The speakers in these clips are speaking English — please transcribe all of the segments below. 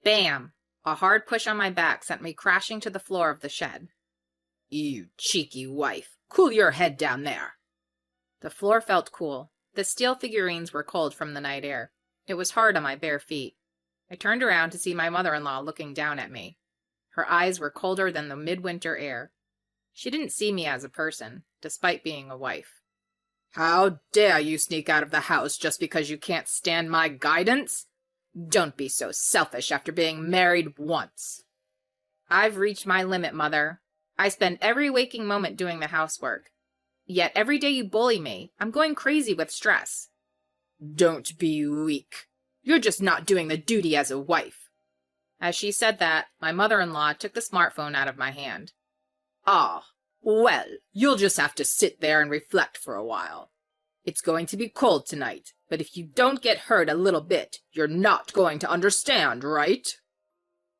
Bam! A hard push on my back sent me crashing to the floor of the shed. You cheeky wife, cool your head down there. The floor felt cool. The steel figurines were cold from the night air. It was hard on my bare feet. I turned around to see my mother-in-law looking down at me. Her eyes were colder than the midwinter air. She didn't see me as a person, despite being a wife. How dare you sneak out of the house just because you can't stand my guidance? Don't be so selfish after being married once. I've reached my limit, Mother. I spend every waking moment doing the housework. Yet every day you bully me, I'm going crazy with stress. Don't be weak. You're just not doing the duty as a wife. As she said that, my mother-in-law took the smartphone out of my hand. Ah, well, you'll just have to sit there and reflect for a while. It's going to be cold tonight, but if you don't get hurt a little bit, you're not going to understand, right?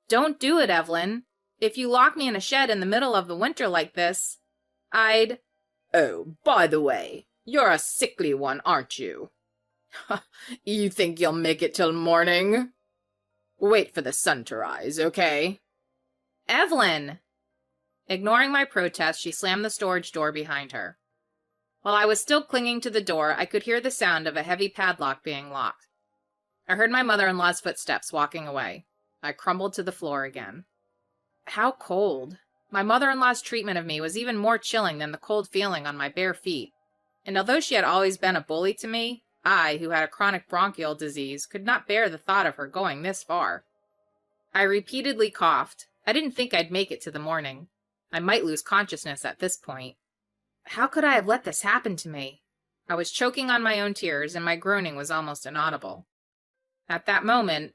Don't do it, Evelyn. If you lock me in a shed in the middle of the winter like this, I'd... Oh, by the way, you're a sickly one, aren't you? You think you'll make it till morning? Wait for the sun to rise, okay? Evelyn! Ignoring my protest, she slammed the storage door behind her. While I was still clinging to the door, I could hear the sound of a heavy padlock being locked. I heard my mother-in-law's footsteps walking away. I crumbled to the floor again. How cold. My mother-in-law's treatment of me was even more chilling than the cold feeling on my bare feet. And although she had always been a bully to me, I, who had a chronic bronchial disease, could not bear the thought of her going this far. I repeatedly coughed. I didn't think I'd make it to the morning. I might lose consciousness at this point. How could I have let this happen to me? I was choking on my own tears, and my groaning was almost inaudible. At that moment,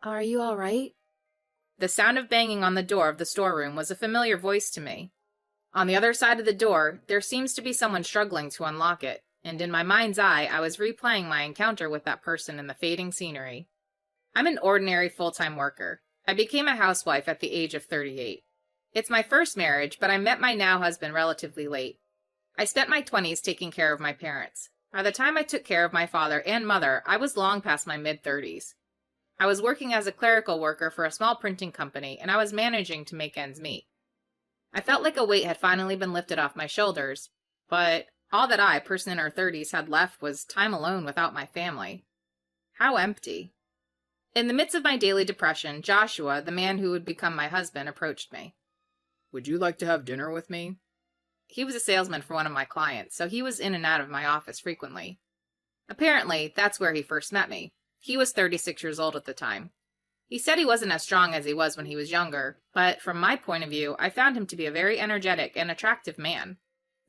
Are you all right? The sound of banging on the door of the storeroom was a familiar voice to me. On the other side of the door, there seems to be someone struggling to unlock it, and in my mind's eye, I was replaying my encounter with that person in the fading scenery. I'm an ordinary full-time worker. I became a housewife at the age of 38. It's my first marriage, but I met my now husband relatively late. I spent my 20s taking care of my parents. By the time I took care of my father and mother, I was long past my mid-30s. I was working as a clerical worker for a small printing company, and I was managing to make ends meet. I felt like a weight had finally been lifted off my shoulders, but all that I, a person in her 30s, had left was time alone without my family. How empty. In the midst of my daily depression, Joshua, the man who would become my husband, approached me. Would you like to have dinner with me? He was a salesman for one of my clients, so he was in and out of my office frequently. Apparently, that's where he first met me. He was 36 years old at the time. He said he wasn't as strong as he was when he was younger, but from my point of view, I found him to be a very energetic and attractive man,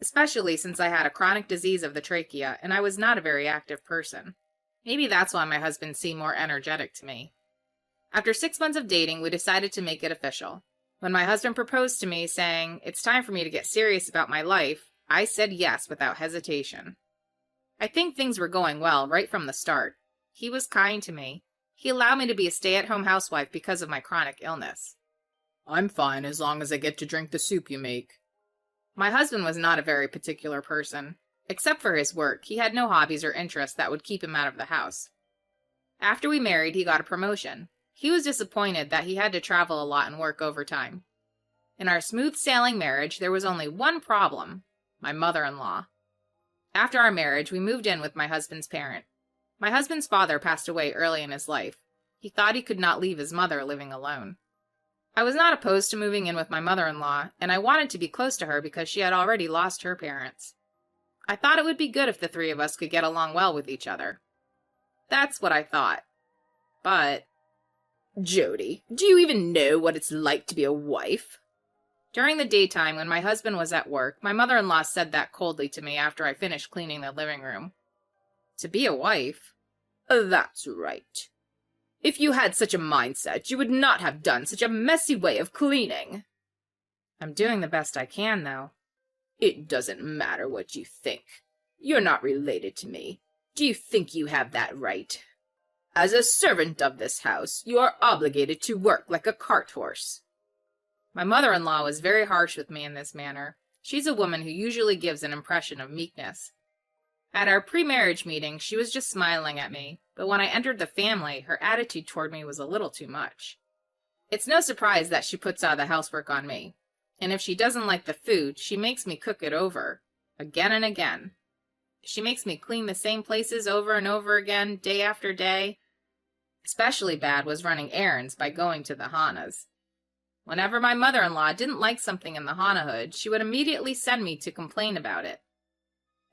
especially since I had a chronic disease of the trachea and I was not a very active person. Maybe that's why my husband seemed more energetic to me. After 6 months of dating, we decided to make it official. When my husband proposed to me, saying, "It's time for me to get serious about my life," I said yes without hesitation. I think things were going well right from the start. He was kind to me. He allowed me to be a stay-at-home housewife because of my chronic illness. I'm fine as long as I get to drink the soup you make. My husband was not a very particular person. Except for his work, he had no hobbies or interests that would keep him out of the house. After we married, he got a promotion. He was disappointed that he had to travel a lot and work overtime. In our smooth-sailing marriage, there was only one problem: my mother-in-law. After our marriage, we moved in with my husband's parent. My husband's father passed away early in his life. He thought he could not leave his mother living alone. I was not opposed to moving in with my mother-in-law, and I wanted to be close to her because she had already lost her parents. I thought it would be good if the three of us could get along well with each other. That's what I thought. But... Jody, do you even know what it's like to be a wife? During the daytime, when my husband was at work, my mother-in-law said that coldly to me after I finished cleaning the living room. To be a wife? That's right. If you had such a mindset, you would not have done such a messy way of cleaning. I'm doing the best I can, though. It doesn't matter what you think. You're not related to me. Do you think you have that right? As a servant of this house, you are obligated to work like a cart horse. My mother-in-law was very harsh with me in this manner. She's a woman who usually gives an impression of meekness. At our pre-marriage meeting, she was just smiling at me, but when I entered the family, her attitude toward me was a little too much. It's no surprise that she puts all the housework on me, and if she doesn't like the food, she makes me cook it over, again and again. She makes me clean the same places over and over again, day after day. Especially bad was running errands by going to the Hanas. Whenever my mother-in-law didn't like something in the Hana hood, she would immediately send me to complain about it.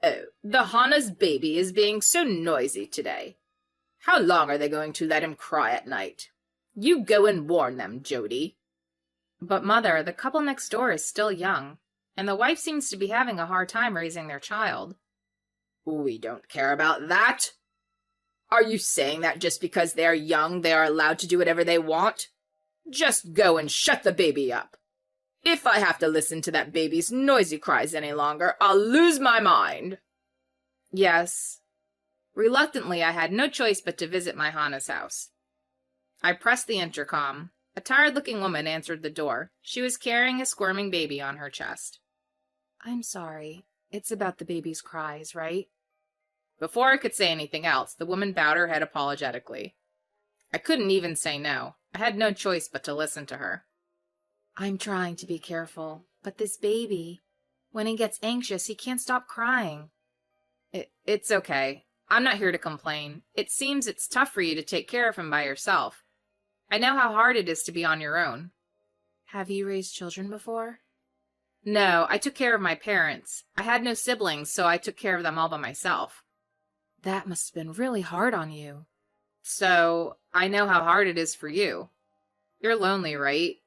"Oh, the Hana's baby is being so noisy today. How long are they going to let him cry at night? You go and warn them, Jody." "But Mother, the couple next door is still young, and the wife seems to be having a hard time raising their child." "We don't care about that. Are you saying that just because they are young, they are allowed to do whatever they want? Just go and shut the baby up. If I have to listen to that baby's noisy cries any longer, I'll lose my mind." Yes. Reluctantly, I had no choice but to visit my Hana's house. I pressed the intercom. A tired-looking woman answered the door. She was carrying a squirming baby on her chest. "I'm sorry. It's about the baby's cries, right?" Before I could say anything else, the woman bowed her head apologetically. I couldn't even say no. I had no choice but to listen to her. "I'm trying to be careful, but this baby, when he gets anxious, he can't stop crying." It's okay. I'm not here to complain. It seems it's tough for you to take care of him by yourself. I know how hard it is to be on your own." "Have you raised children before?" "No, I took care of my parents. I had no siblings, so I took care of them all by myself." "That must have been really hard on you." "So, I know how hard it is for you. You're lonely, right?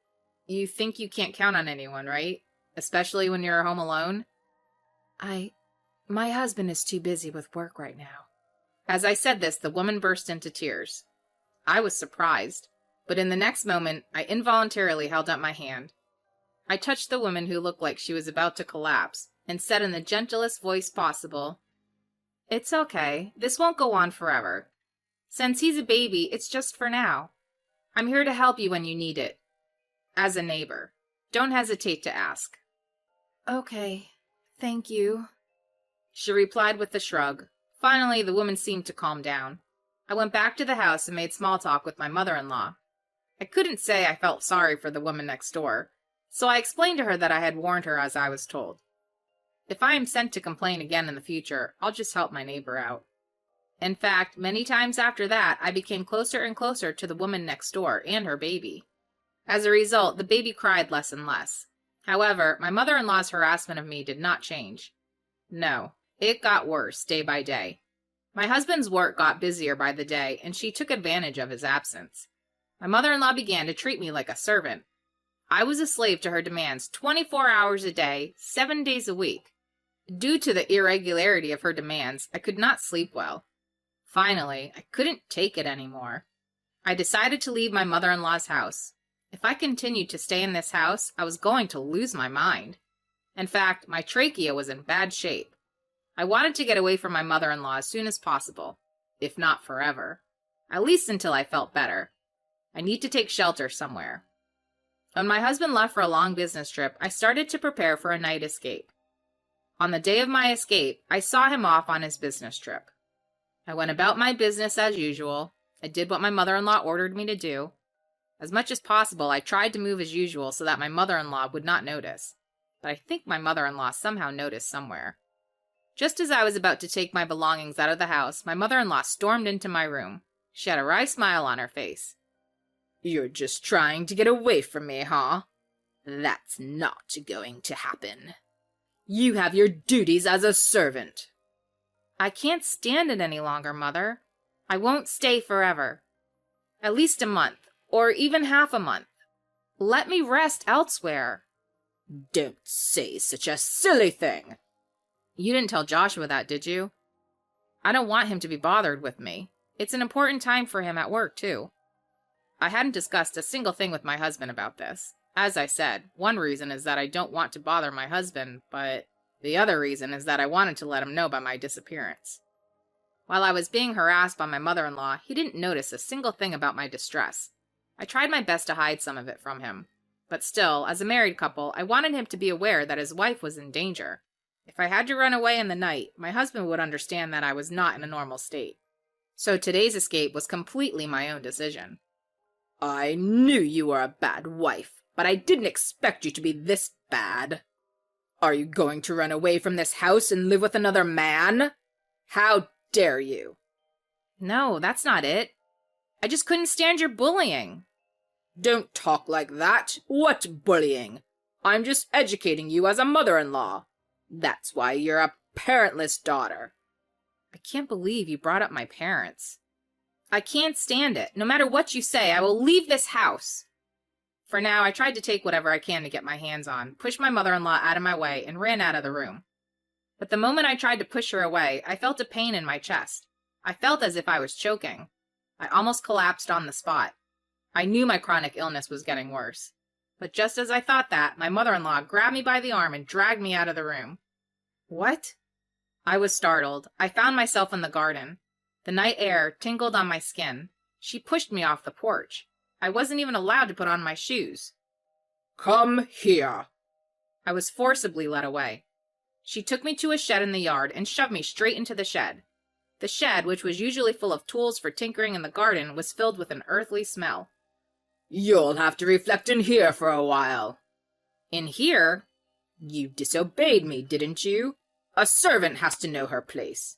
You think you can't count on anyone, right? Especially when you're home alone?" My husband is too busy with work right now." As I said this, the woman burst into tears. I was surprised, but in the next moment, I involuntarily held out my hand. I touched the woman who looked like she was about to collapse, and said in the gentlest voice possible, "It's okay. This won't go on forever. Since he's a baby, it's just for now. I'm here to help you when you need it. As a neighbor. Don't hesitate to ask." "Okay. Thank you," she replied with a shrug. Finally, the woman seemed to calm down. I went back to the house and made small talk with my mother-in-law. I couldn't say I felt sorry for the woman next door, so I explained to her that I had warned her as I was told. If I am sent to complain again in the future, I'll just help my neighbor out. In fact, many times after that, I became closer and closer to the woman next door and her baby. As a result, the baby cried less and less. However, my mother-in-law's harassment of me did not change. No, it got worse day by day. My husband's work got busier by the day, and she took advantage of his absence. My mother-in-law began to treat me like a servant. I was a slave to her demands 24 hours a day, 7 days a week. Due to the irregularity of her demands, I could not sleep well. Finally, I couldn't take it anymore. I decided to leave my mother-in-law's house. If I continued to stay in this house, I was going to lose my mind. In fact, my trachea was in bad shape. I wanted to get away from my mother-in-law as soon as possible, if not forever. At least until I felt better. I need to take shelter somewhere. When my husband left for a long business trip, I started to prepare for a night escape. On the day of my escape, I saw him off on his business trip. I went about my business as usual. I did what my mother-in-law ordered me to do. As much as possible, I tried to move as usual so that my mother-in-law would not notice. But I think my mother-in-law somehow noticed somewhere. Just as I was about to take my belongings out of the house, my mother-in-law stormed into my room. She had a wry smile on her face. "You're just trying to get away from me, huh? That's not going to happen. You have your duties as a servant." "I can't stand it any longer, Mother. I won't stay forever. At least a month, or even half a month. Let me rest elsewhere." "Don't say such a silly thing." You didn't tell Joshua that, did you? I don't want him to be bothered with me. It's an important time for him at work, too. I hadn't discussed a single thing with my husband about this. As I said, one reason is that I don't want to bother my husband, but the other reason is that I wanted to let him know about my disappearance. While I was being harassed by my mother-in-law, he didn't notice a single thing about my distress. I tried my best to hide some of it from him. But still, as a married couple, I wanted him to be aware that his wife was in danger. If I had to run away in the night, my husband would understand that I was not in a normal state. So today's escape was completely my own decision. I knew you were a bad wife, but I didn't expect you to be this bad. Are you going to run away from this house and live with another man? How dare you? No, that's not it. I just couldn't stand your bullying. Don't talk like that. What bullying? I'm just educating you as a mother-in-law. That's why you're a parentless daughter. I can't believe you brought up my parents. I can't stand it. No matter what you say, I will leave this house. For now, I tried to take whatever I can to get my hands on, pushed my mother-in-law out of my way, and ran out of the room. But the moment I tried to push her away, I felt a pain in my chest. I felt as if I was choking. I almost collapsed on the spot. I knew my chronic illness was getting worse. But just as I thought that, my mother-in-law grabbed me by the arm and dragged me out of the room. What? I was startled. I found myself in the garden. The night air tingled on my skin. She pushed me off the porch. I wasn't even allowed to put on my shoes. Come here. I was forcibly led away. She took me to a shed in the yard and shoved me straight into the shed. The shed, which was usually full of tools for tinkering in the garden, was filled with an earthly smell. You'll have to reflect in here for a while. In here? You disobeyed me, didn't you? A servant has to know her place.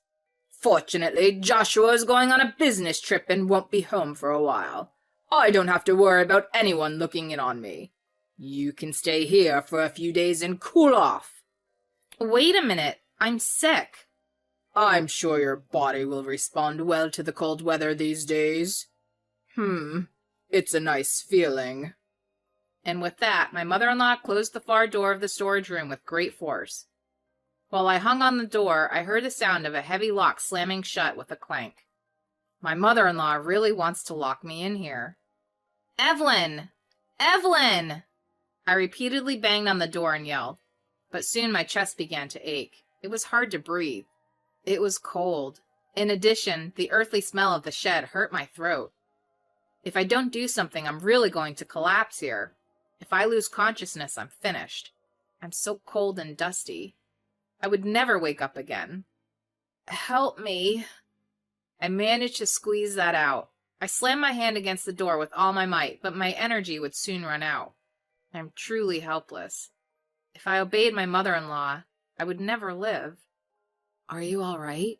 Fortunately, Joshua is going on a business trip and won't be home for a while. I don't have to worry about anyone looking in on me. You can stay here for a few days and cool off. Wait a minute. I'm sick. I'm sure your body will respond well to the cold weather these days. It's a nice feeling. And with that, my mother-in-law closed the far door of the storage room with great force. While I hung on the door, I heard the sound of a heavy lock slamming shut with a clank. My mother-in-law really wants to lock me in here. Evelyn! Evelyn! I repeatedly banged on the door and yelled, but soon my chest began to ache. It was hard to breathe. It was cold. In addition, the earthly smell of the shed hurt my throat. If I don't do something, I'm really going to collapse here. If I lose consciousness, I'm finished. I'm so cold and dusty. I would never wake up again. Help me. I managed to squeeze that out. I slammed my hand against the door with all my might, but my energy would soon run out. I'm truly helpless. If I obeyed my mother-in-law, I would never live. Are you all right?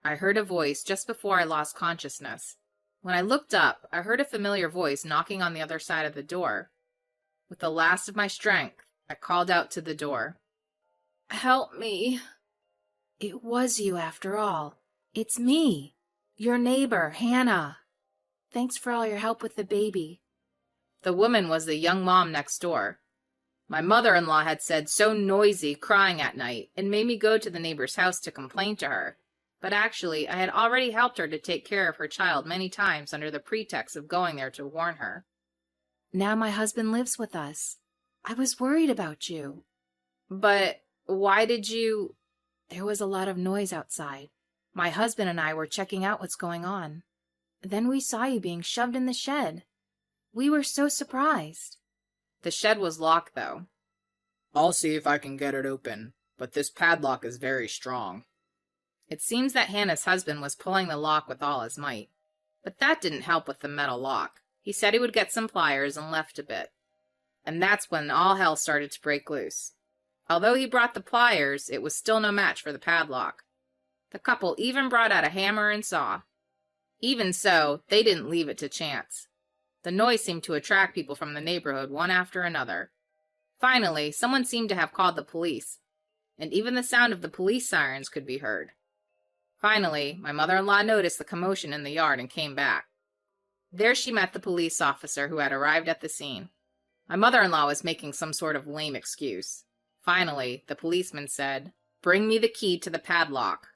I heard a voice just before I lost consciousness. When I looked up, I heard a familiar voice knocking on the other side of the door. With the last of my strength, I called out to the door. Help me. It was you after all. It's me, your neighbor, Hannah. Thanks for all your help with the baby. The woman was the young mom next door. My mother-in-law had said so noisy, crying at night, and made me go to the neighbor's house to complain to her. But actually, I had already helped her to take care of her child many times under the pretext of going there to warn her. Now my husband lives with us. I was worried about you. But why did you... There was a lot of noise outside. My husband and I were checking out what's going on. Then we saw you being shoved in the shed. We were so surprised. The shed was locked, though. I'll see if I can get it open, but this padlock is very strong. It seems that Hannah's husband was pulling the lock with all his might. But that didn't help with the metal lock. He said he would get some pliers and left a bit. And that's when all hell started to break loose. Although he brought the pliers, it was still no match for the padlock. The couple even brought out a hammer and saw. Even so, they didn't leave it to chance. The noise seemed to attract people from the neighborhood one after another. Finally, someone seemed to have called the police, and even the sound of the police sirens could be heard. Finally, my mother-in-law noticed the commotion in the yard and came back. There she met the police officer who had arrived at the scene. My mother-in-law was making some sort of lame excuse. Finally, the policeman said, "Bring me the key to the padlock."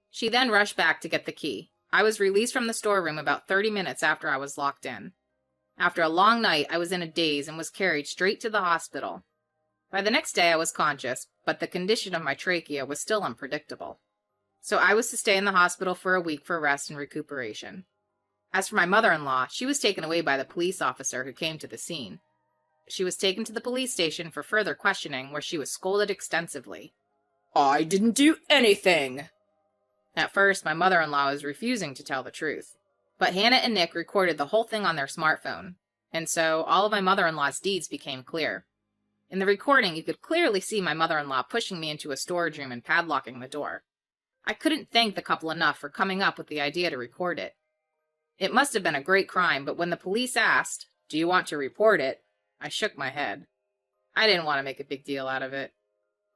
She then rushed back to get the key. I was released from the storeroom about 30 minutes after I was locked in. After a long night, I was in a daze and was carried straight to the hospital. By the next day, I was conscious, but the condition of my trachea was still unpredictable. So I was to stay in the hospital for a week for rest and recuperation. As for my mother-in-law, she was taken away by the police officer who came to the scene. She was taken to the police station for further questioning, where she was scolded extensively. I didn't do anything. At first, my mother-in-law was refusing to tell the truth, but Hannah and Nick recorded the whole thing on their smartphone, and so all of my mother-in-law's deeds became clear. In the recording, you could clearly see my mother-in-law pushing me into a storage room and padlocking the door. I couldn't thank the couple enough for coming up with the idea to record it. It must have been a great crime, but when the police asked, "Do you want to report it?" I shook my head. I didn't want to make a big deal out of it.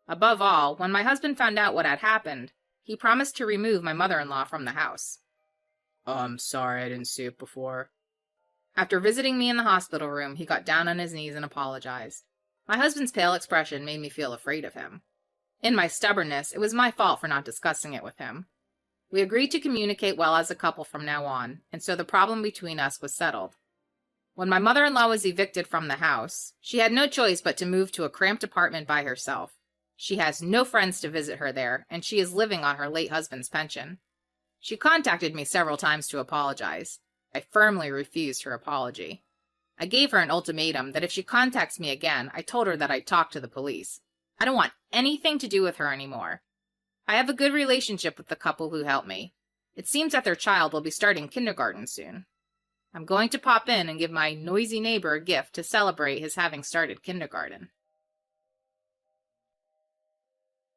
Above all, when my husband found out what had happened, he promised to remove my mother-in-law from the house. "Oh, I'm sorry I didn't see it before." After visiting me in the hospital room, he got down on his knees and apologized. My husband's pale expression made me feel afraid of him. In my stubbornness, it was my fault for not discussing it with him. We agreed to communicate well as a couple from now on, and so the problem between us was settled. When my mother-in-law was evicted from the house, she had no choice but to move to a cramped apartment by herself. She has no friends to visit her there, and she is living on her late husband's pension. She contacted me several times to apologize. I firmly refused her apology. I gave her an ultimatum that if she contacts me again, I told her that I'd talk to the police. I don't want anything to do with her anymore. I have a good relationship with the couple who helped me. It seems that their child will be starting kindergarten soon. I'm going to pop in and give my noisy neighbor a gift to celebrate his having started kindergarten.